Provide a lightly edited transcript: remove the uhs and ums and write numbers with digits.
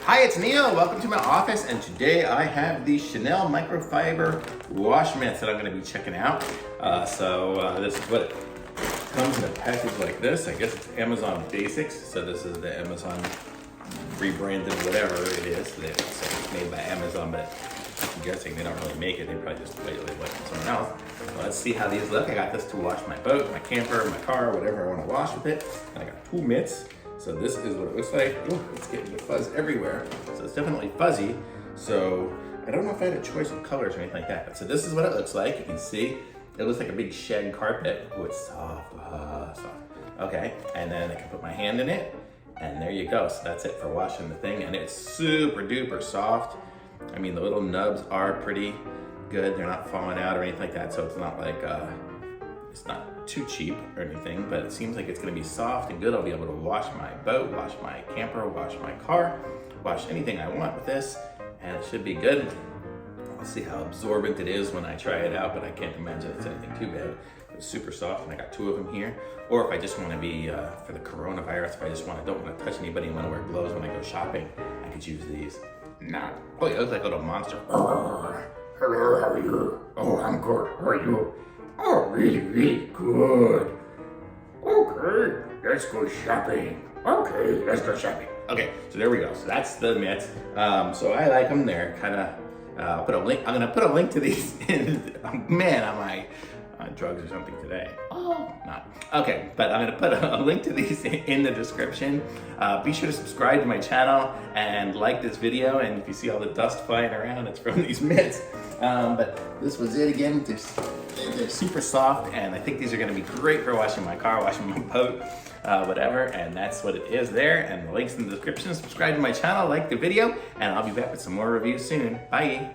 Hi, it's Neil. Welcome to my office, and today I have the Chanel microfiber wash mitts that I'm going to be checking out. This is what it comes in a package like this. I guess it's Amazon Basics, so this is the Amazon rebranded whatever it is. It's made by Amazon, but I'm guessing they don't really make it. They probably just wait for someone else. So let's see how these look. I got this to wash my boat, my camper, my car, whatever I want to wash with it. And I got 2 mitts. So this is what it looks like. Ooh, it's getting the fuzz everywhere. So it's definitely fuzzy. So I don't know if I had a choice of colors or anything like that. But so this is what it looks like. You can see it looks like a big shed carpet. Oh, it's soft, soft. Okay, and then I can put my hand in it, and there you go. So that's it for washing the thing, and it's super duper soft. I mean, the little nubs are pretty good. They're not falling out or anything like that. So it's not like it's not too cheap or anything, but it seems like it's gonna be soft and good. I'll be able to wash my boat, wash my camper, wash my car, wash anything I want with this, and it should be good. I'll see how absorbent it is when I try it out, but I can't imagine it's anything too bad. It's super soft, and I got 2 of them here. Or if I just wanna be, for the coronavirus, if I just don't wanna touch anybody and wanna wear gloves when I go shopping, I could use these. Nah. Oh, yeah, it looks like a little monster. Hello, how are you? Oh, I'm good. How are you? Oh, really good. Okay, let's go shopping. Okay, let's go shopping. Okay, so there we go. So that's the mitts. So I like them. They're kind of. I'm gonna put a link to these. Man, am I on drugs or something today? Oh, not. Okay, but I'm gonna put a link to these in the description. Be sure to subscribe to my channel and like this video. And if you see all the dust flying around, it's from these mitts. But this was it again. They're super soft, and I think these are gonna be great for washing my car, washing my boat, whatever, and that's what it is there, and the link's in the description. Subscribe to my channel, like the video, and I'll be back with some more reviews soon. Bye.